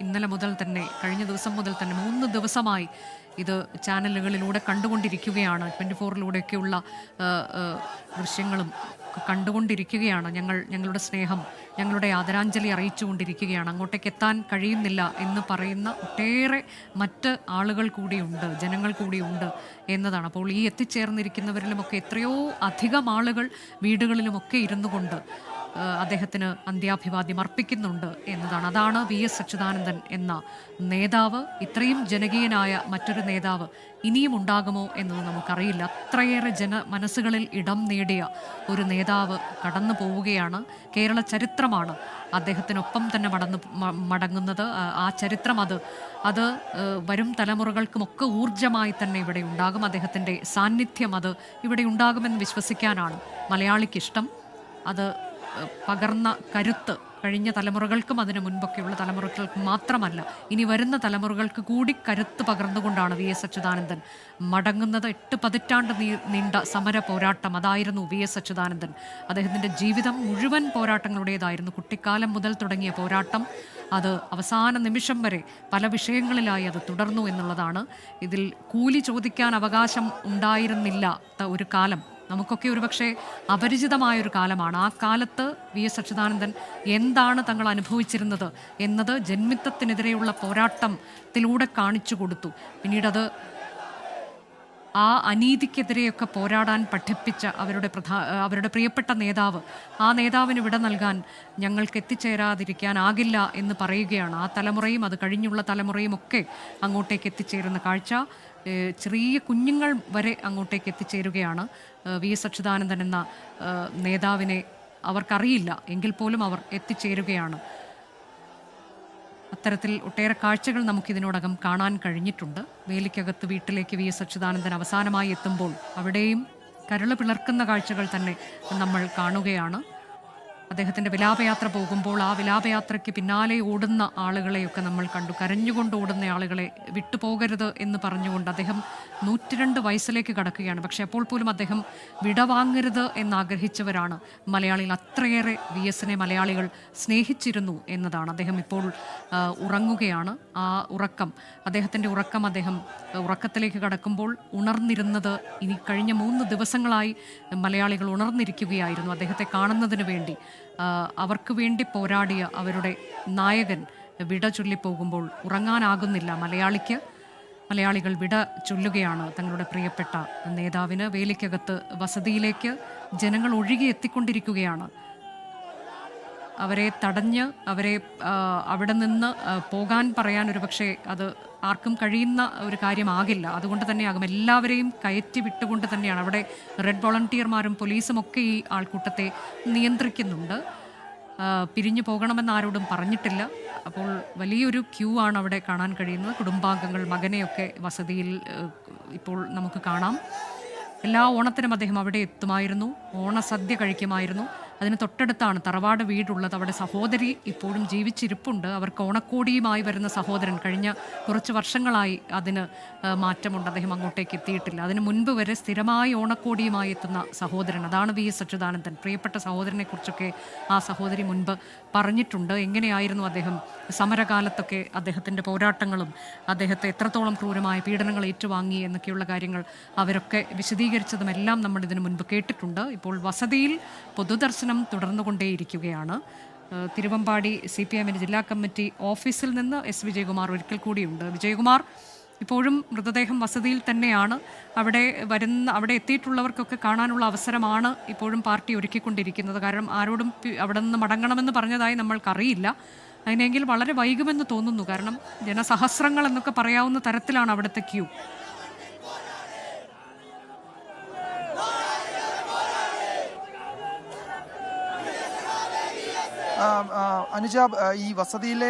ഇന്നലെ മുതൽ തന്നെ, കഴിഞ്ഞ ദിവസം മുതൽ തന്നെ 3 ദിവസമായി ഇത് ചാനലുകളിലൂടെ കണ്ടുകൊണ്ടിരിക്കുകയാണ്. 24-ലൂടെയൊക്കെയുള്ള ദൃശ്യങ്ങളും കണ്ടുകൊണ്ടിരിക്കുകയാണ്. ഞങ്ങളുടെ സ്നേഹം, ഞങ്ങളുടെ ആദരാഞ്ജലി അറിയിച്ചുകൊണ്ടിരിക്കുകയാണ്. അങ്ങോട്ടേക്ക് എത്താൻ കഴിയുന്നില്ല എന്ന് പറയുന്ന ഒട്ടേറെ മറ്റ് ആളുകൾ കൂടിയുണ്ട്, ജനങ്ങൾ കൂടിയുണ്ട് എന്നതാണ്. അപ്പോൾ ഈ എത്തിച്ചേർന്നിരിക്കുന്നവരിലുമൊക്കെ എത്രയോ അധികം ആളുകൾ വീടുകളിലുമൊക്കെ ഇരുന്നു കൊണ്ട് അദ്ദേഹത്തിന് അന്ത്യാഭിവാദ്യം അർപ്പിക്കുന്നുണ്ട് എന്നതാണ്. അതാണ് VS അച്യുതാനന്ദൻ എന്ന നേതാവ്. ഇത്രയും ജനകീയനായ മറ്റൊരു നേതാവ് ഇനിയും ഉണ്ടാകുമോ എന്നത് നമുക്കറിയില്ല. അത്രയേറെ മനസ്സുകളിൽ ഇടം നേടിയ ഒരു നേതാവ് കടന്നു പോവുകയാണ്. കേരള ചരിത്രമാണ് അദ്ദേഹത്തിനൊപ്പം തന്നെ മടങ്ങുന്നത്. ആ ചരിത്രം അത് വരും തലമുറകൾക്കുമൊക്കെ ഊർജ്ജമായി തന്നെ ഇവിടെ ഉണ്ടാകും. അദ്ദേഹത്തിൻ്റെ സാന്നിധ്യം അത് ഇവിടെ ഉണ്ടാകുമെന്ന് വിശ്വസിക്കാനാണ് മലയാളിക്കിഷ്ടം. അത് പകർന്ന കരുത്ത് കഴിഞ്ഞ തലമുറകൾക്കും അതിനു മുൻപൊക്കെയുള്ള തലമുറകൾക്ക് മാത്രമല്ല, ഇനി വരുന്ന തലമുറകൾക്ക് കൂടി കരുത്ത് പകർന്നുകൊണ്ടാണ് VS അച്യുതാനന്ദൻ മടങ്ങുന്നത്. 8 പതിറ്റാണ്ട് നീണ്ട സമര പോരാട്ടം, അതായിരുന്നു VS അച്യുതാനന്ദൻ. അദ്ദേഹത്തിൻ്റെ ജീവിതം മുഴുവൻ പോരാട്ടങ്ങളുടേതായിരുന്നു. കുട്ടിക്കാലം മുതൽ തുടങ്ങിയ പോരാട്ടം അത് അവസാന നിമിഷം വരെ പല വിഷയങ്ങളിലായി അത് തുടർന്നു എന്നുള്ളതാണ്. ഇതിൽ കൂലി ചോദിക്കാൻ അവകാശം ഉണ്ടായിരുന്നില്ലാത്ത ഒരു കാലം നമുക്കൊക്കെ ഒരുപക്ഷെ അപരിചിതമായൊരു കാലമാണ്. ആ കാലത്ത് VS അച്യുതാനന്ദൻ എന്താണ് തങ്ങൾ അനുഭവിച്ചിരുന്നത് എന്നത് ജന്മിത്തത്തിനെതിരെയുള്ള പോരാട്ടത്തിലൂടെ കാണിച്ചു കൊടുത്തു. പിന്നീടത് ആ അനീതിക്കെതിരെയൊക്കെ പോരാടാൻ പഠിപ്പിച്ച അവരുടെ പ്രിയപ്പെട്ട നേതാവ്, ആ നേതാവിന് വിട നൽകാൻ ഞങ്ങൾക്ക് എത്തിച്ചേരാതിരിക്കാനാകില്ല എന്ന് പറയുകയാണ്. ആ തലമുറയും അത് കഴിഞ്ഞുള്ള തലമുറയും ഒക്കെ അങ്ങോട്ടേക്ക് എത്തിച്ചേരുന്ന കാഴ്ച, ചെറിയ കുഞ്ഞുങ്ങൾ വരെ അങ്ങോട്ടേക്ക് എത്തിച്ചേരുകയാണ്. VS അച്യുതാനന്ദൻ എന്ന നേതാവിനെ അവർക്കറിയില്ല എങ്കിൽ പോലും അവർ എത്തിച്ചേരുകയാണ്. അത്തരത്തിൽ ഒട്ടേറെ കാഴ്ചകൾ നമുക്കിതിനോടകം കാണാൻ കഴിഞ്ഞിട്ടുണ്ട്. വേലിക്കകത്ത് വീട്ടിലേക്ക് VS അച്യുതാനന്ദൻ അവസാനമായി എത്തുമ്പോൾ അവിടെയും കരള് പിളർക്കുന്ന കാഴ്ചകൾ തന്നെ നമ്മൾ കാണുകയാണ്. അദ്ദേഹത്തിൻ്റെ വിലാപയാത്ര പോകുമ്പോൾ ആ വിലാപയാത്രയ്ക്ക് പിന്നാലെ ഓടുന്ന ആളുകളെയൊക്കെ നമ്മൾ കണ്ടു. കരഞ്ഞുകൊണ്ട് ഓടുന്ന ആളുകളെ വിട്ടുപോകരുത് എന്ന് പറഞ്ഞുകൊണ്ട് അദ്ദേഹം 102 വയസ്സിലേക്ക് കടക്കുകയാണ്. പക്ഷെ അപ്പോൾ പോലും അദ്ദേഹം വിടവാങ്ങരുത് എന്നാഗ്രഹിച്ചവരാണ് മലയാളികൾ. അത്രയേറെ VSനെ മലയാളികൾ സ്നേഹിച്ചിരുന്നു എന്നതാണ്. അദ്ദേഹം ഇപ്പോൾ ഉറങ്ങുകയാണ്. ആ ഉറക്കം, അദ്ദേഹത്തിൻ്റെ ഉറക്കം, അദ്ദേഹം ഉറക്കത്തിലേക്ക് കടക്കുമ്പോൾ ഉണർന്നിരുന്നത്, ഇനി കഴിഞ്ഞ 3 ദിവസങ്ങളായി മലയാളികൾ ഉണർന്നിരിക്കുകയായിരുന്നു അദ്ദേഹത്തെ കാണുന്നതിന് വേണ്ടി. അവർക്ക് വേണ്ടി പോരാടിയ അവരുടെ നായകൻ വിട ചൊല്ലിപ്പോകുമ്പോൾ ഉറങ്ങാനാകുന്നില്ല മലയാളിക്ക്. മലയാളികൾ വിട ചൊല്ലുകയാണ് തങ്ങളുടെ പ്രിയപ്പെട്ട നേതാവിന്. വേലിക്കകത്ത് വസതിയിലേക്ക് ജനങ്ങൾ ഒഴുകി എത്തിക്കൊണ്ടിരിക്കുകയാണ്. അവരെ തടഞ്ഞ് അവിടെ നിന്ന് പോകാൻ പറയാൻ ഒരുപക്ഷെ അത് ആർക്കും കഴിയുന്ന ഒരു കാര്യമാകില്ല. അതുകൊണ്ട് തന്നെയാകും എല്ലാവരെയും കയറ്റി വിട്ടുകൊണ്ട് തന്നെയാണ്. അവിടെ റെഡ് വോളണ്ടിയർമാരും പോലീസും ഒക്കെ ഈ ആൾക്കൂട്ടത്തെ നിയന്ത്രിക്കുന്നുണ്ട്. പിരിഞ്ഞു പോകണമെന്ന് ആരോടും പറഞ്ഞിട്ടില്ല. അപ്പോൾ വലിയൊരു ക്യൂ ആണ് അവിടെ കാണാൻ കഴിയുന്നത്. കുടുംബാംഗങ്ങൾ, മകനെയൊക്കെ വസതിയിൽ ഇപ്പോൾ നമുക്ക് കാണാം. എല്ലാ ഓണത്തിനും അദ്ദേഹം അവിടെ എത്തുമായിരുന്നു, ഓണസദ്യ കഴിക്കുമായിരുന്നു. അതിന് തൊട്ടടുത്താണ് തറവാട് വീടുള്ളത്. അവിടെ സഹോദരി ഇപ്പോഴും ജീവിച്ചിരിപ്പുണ്ട്. അവർക്ക് ഓണക്കോടിയുമായി വരുന്ന സഹോദരൻ, കഴിഞ്ഞ കുറച്ച് വർഷങ്ങളായി അതിന് മാറ്റമുണ്ട്, അദ്ദേഹം അങ്ങോട്ടേക്ക് എത്തിയിട്ടില്ല. അതിന് മുൻപ് വരെ സ്ഥിരമായി ഓണക്കോടിയുമായി എത്തുന്ന സഹോദരൻ, അതാണ് VS അച്യുതാനന്ദൻ. പ്രിയപ്പെട്ട സഹോദരനെ കുറിച്ചൊക്കെ ആ സഹോദരി മുൻപ് പറഞ്ഞിട്ടുണ്ട്. എങ്ങനെയായിരുന്നു അദ്ദേഹം സമരകാലത്തൊക്കെ അദ്ദേഹത്തിൻ്റെ പോരാട്ടങ്ങളും അദ്ദേഹത്തെ എത്രത്തോളം ക്രൂരമായ പീഡനങ്ങൾ ഏറ്റുവാങ്ങി എന്നൊക്കെയുള്ള കാര്യങ്ങൾ അവരൊക്കെ വിശദീകരിച്ചതുമെല്ലാം നമ്മൾ ഇതിനു മുൻപ് കേട്ടിട്ടുണ്ട്. ഇപ്പോൾ വസതിയിൽ പൊതുദർശനം തുടർന്നുകൊണ്ടേയിരിക്കുകയാണ്. തിരുവമ്പാടി CPM ജില്ലാ കമ്മിറ്റി ഓഫീസിൽ നിന്ന് S വിജയകുമാർ ഒരിക്കൽ കൂടിയുണ്ട്. വിജയകുമാർ, ഇപ്പോഴും മൃതദേഹം വസതിയിൽ തന്നെയാണ്. അവിടെ എത്തിയിട്ടുള്ളവർക്കൊക്കെ കാണാനുള്ള അവസരമാണ് ഇപ്പോഴും പാർട്ടി ഒരുക്കിക്കൊണ്ടിരിക്കുന്നത്. കാരണം ആരോടും അവിടെ നിന്ന് മടങ്ങണമെന്ന് പറഞ്ഞതായി നമ്മൾക്കറിയില്ല. അതിനെങ്കിൽ വളരെ വൈകുമെന്ന് തോന്നുന്നു. കാരണം ജനസഹസ്രങ്ങൾ എന്നൊക്കെ പറയാവുന്ന തരത്തിലാണ് അവിടുത്തെ ക്യൂ. അനുജ, ഈ വസതിയിലെ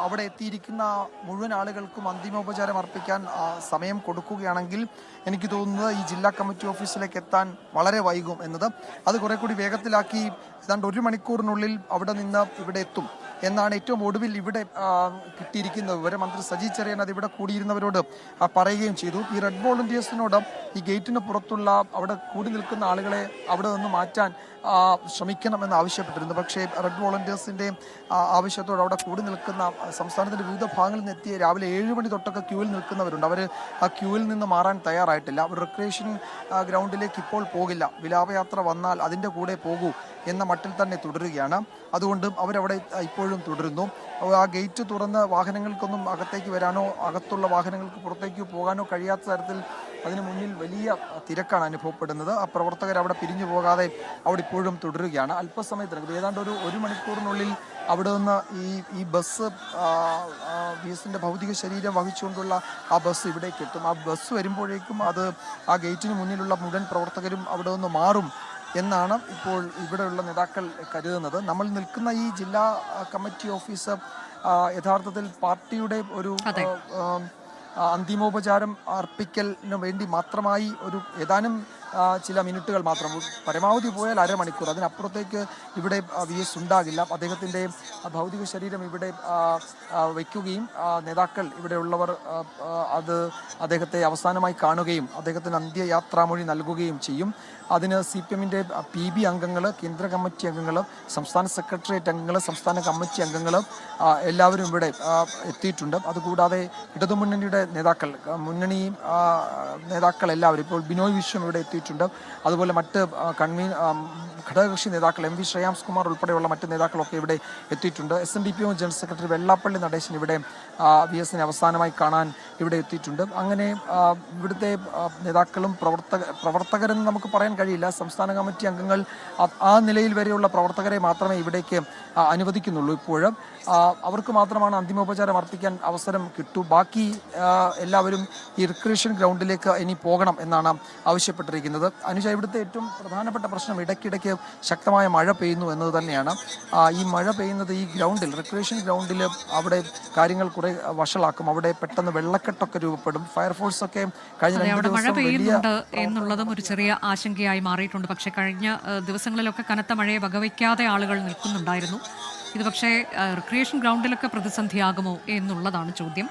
അവിടെ എത്തിയിരിക്കുന്ന മുഴുവൻ ആളുകൾക്കും അന്തിമോപചാരം അർപ്പിക്കാൻ സമയം കൊടുക്കുകയാണെങ്കിൽ എനിക്ക് തോന്നുന്നത് ഈ ജില്ലാ കമ്മിറ്റി ഓഫീസിലേക്ക് എത്താൻ വളരെ വൈകും എന്നത്. അത് കുറെ കൂടി വേഗത്തിലാക്കി ഏതാണ്ട് 1 മണിക്കൂറിനുള്ളിൽ അവിടെ നിന്ന് ഇവിടെ എത്തും എന്നാണ് ഏറ്റവും ഒടുവിൽ ഇവിടെ കിട്ടിയിരിക്കുന്ന വിവരം. മന്ത്രി സജി ചെറിയാൻ അത് ഇവിടെ കൂടിയിരുന്നവരോട് പറയുകയും ചെയ്തു. ഈ റെഡ് വോളണ്ടിയേഴ്സിനോട് ഈ ഗേറ്റിന് പുറത്തുള്ള അവിടെ കൂടി നിൽക്കുന്ന ആളുകളെ അവിടെ നിന്ന് മാറ്റാൻ ശ്രമിക്കണമെന്ന് ആവശ്യപ്പെട്ടിരുന്നു. പക്ഷേ റെഡ് വോളണ്ടിയേഴ്സിൻ്റെ ആവശ്യത്തോട് അവിടെ കൂടി നിൽക്കുന്ന സംസ്ഥാനത്തിൻ്റെ വിവിധ ഭാഗങ്ങളിൽ നിന്ന് എത്തിയ രാവിലെ 7 മണി തൊട്ടൊക്കെ ക്യൂവിൽ നിൽക്കുന്നവരുണ്ട്. അവർ ആ ക്യൂവിൽ നിന്ന് മാറാൻ തയ്യാറായിട്ടില്ല. അവർ റിക്രിയേഷൻ ഗ്രൗണ്ടിലേക്ക് ഇപ്പോൾ പോകില്ല, വിലാപയാത്ര വന്നാൽ അതിൻ്റെ കൂടെ പോകൂ എന്ന മട്ടിൽ തന്നെ തുടരുകയാണ്. അതുകൊണ്ട് അവരവിടെ ഇപ്പോഴും തുടരുന്നു. ആ ഗേറ്റ് തുറന്ന് വാഹനങ്ങൾക്കൊന്നും അകത്തേക്ക് വരാനോ അകത്തുള്ള വാഹനങ്ങൾക്ക് പുറത്തേക്ക് പോകാനോ കഴിയാത്ത തരത്തിൽ അതിന് മുന്നിൽ വലിയ തിരക്കാണ് അനുഭവപ്പെടുന്നത്. ആ പ്രവർത്തകർ അവിടെ പിരിഞ്ഞു പോകാതെ അവിടെ ഇപ്പോഴും തുടരുകയാണ്. അല്പസമയത്തിനകം ഏതാണ്ട് ഒരു മണിക്കൂറിനുള്ളിൽ അവിടെ നിന്ന് ഈ ബസ് VS-ന്റെ ഭൗതിക ശരീരം വഹിച്ചുകൊണ്ടുള്ള ആ ബസ് ഇവിടേക്ക് എത്തും. ആ ബസ് വരുമ്പോഴേക്കും അത് ആ ഗേറ്റിന് മുന്നിലുള്ള മുഴുവൻ പ്രവർത്തകരും അവിടെ നിന്ന് മാറും എന്നാണ് ഇപ്പോൾ ഇവിടെയുള്ള നേതാക്കൾ കരുതുന്നത്. നമ്മൾ നിൽക്കുന്ന ഈ ജില്ലാ കമ്മിറ്റി ഓഫീസ് യഥാർത്ഥത്തിൽ പാർട്ടിയുടെ ഒരു അന്തിമോപചാരം അർപ്പിക്കലിന് വേണ്ടി മാത്രമായി ഏതാനും ചില മിനിറ്റുകൾ മാത്രം, പരമാവധി പോയാൽ അരമണിക്കൂർ, അതിനപ്പുറത്തേക്ക് ഇവിടെ VS ഉണ്ടാകില്ല. അദ്ദേഹത്തിൻ്റെ ഭൗതിക ശരീരം ഇവിടെ വയ്ക്കുകയും നേതാക്കൾ ഇവിടെയുള്ളവർ അദ്ദേഹത്തെ അവസാനമായി കാണുകയും അദ്ദേഹത്തിന് അന്ത്യയാത്രാമൊഴി നൽകുകയും ചെയ്യും. അതിന് CPM-ൻ്റെ PB അംഗങ്ങൾ, കേന്ദ്ര കമ്മിറ്റി അംഗങ്ങൾ, സംസ്ഥാന സെക്രട്ടേറിയറ്റ് അംഗങ്ങൾ, സംസ്ഥാന കമ്മിറ്റി അംഗങ്ങൾ എല്ലാവരും ഇവിടെ എത്തിയിട്ടുണ്ട്. അതുകൂടാതെ ഇടതുമുന്നണിയുടെ മുന്നണി നേതാക്കൾ എല്ലാവരും, ഇപ്പോൾ ബിനോയ് വിശ്വം ഇവിടെ എത്തിയിട്ടുണ്ട്. അതുപോലെ മറ്റ് ഘടകകക്ഷി നേതാക്കൾ MV ശ്രേയാംസ് കുമാർ ഉൾപ്പെടെയുള്ള മറ്റ് നേതാക്കളൊക്കെ ഇവിടെ എത്തിയിട്ടുണ്ട്. SNDP general secretary Vellappally Natesan ഇവിടെ VS-നെ അവസാനമായി കാണാൻ ഇവിടെ എത്തിയിട്ടുണ്ട്. അങ്ങനെ ഇവിടുത്തെ നേതാക്കളും പ്രവർത്തകരെന്ന് നമുക്ക് പറയാൻ കഴിയില്ല. സംസ്ഥാന കമ്മിറ്റി അംഗങ്ങൾ ആ നിലയിൽ വരെയുള്ള പ്രവർത്തകരെ മാത്രമേ ഇവിടേക്ക് അനുവദിക്കുന്നുള്ളൂ. ഇപ്പോഴും അവർക്ക് മാത്രമാണ് അന്തിമോപചാരം അർപ്പിക്കാൻ അവസരം കിട്ടൂ. ബാക്കി എല്ലാവരും ഈ റിക്രിയേഷൻ ഗ്രൗണ്ടിലേക്ക് ഇനി പോകണം എന്നാണ് ആവശ്യപ്പെട്ടിരിക്കുന്നത്. അനുജ, ഇവിടുത്തെ ഏറ്റവും പ്രധാനപ്പെട്ട പ്രശ്നം ഇടയ്ക്കിടയ്ക്ക് ശക്തമായ മഴ പെയ്യുന്നു എന്നത് തന്നെയാണ്. ഈ മഴ പെയ്യുന്നത് ഈ ഗ്രൗണ്ടിൽ, റിക്രിയേഷൻ ഗ്രൗണ്ടിൽ അവിടെ കാര്യങ്ങൾ കുറെ വഷളാക്കും. അവിടെ പെട്ടെന്ന് വെള്ളക്കെട്ടൊക്കെ രൂപപ്പെടും. ഫയർഫോഴ്സ് ഒക്കെ കഴിഞ്ഞ മഴ പെയ്യുന്നുണ്ട് എന്നുള്ളതും ഒരു ചെറിയ ആശങ്കയായി മാറിയിട്ടുണ്ട്. പക്ഷേ കഴിഞ്ഞ ദിവസങ്ങളിലൊക്കെ കനത്ത മഴയെ വകവയ്ക്കാതെ ആളുകൾ നിൽക്കുന്നുണ്ടായിരുന്നു. ഇത് പക്ഷേ റിക്രിയേഷൻ ഗ്രൗണ്ടിലൊക്കെ പ്രതിസന്ധിയാകുമോ എന്നുള്ളതാണ് ചോദ്യം.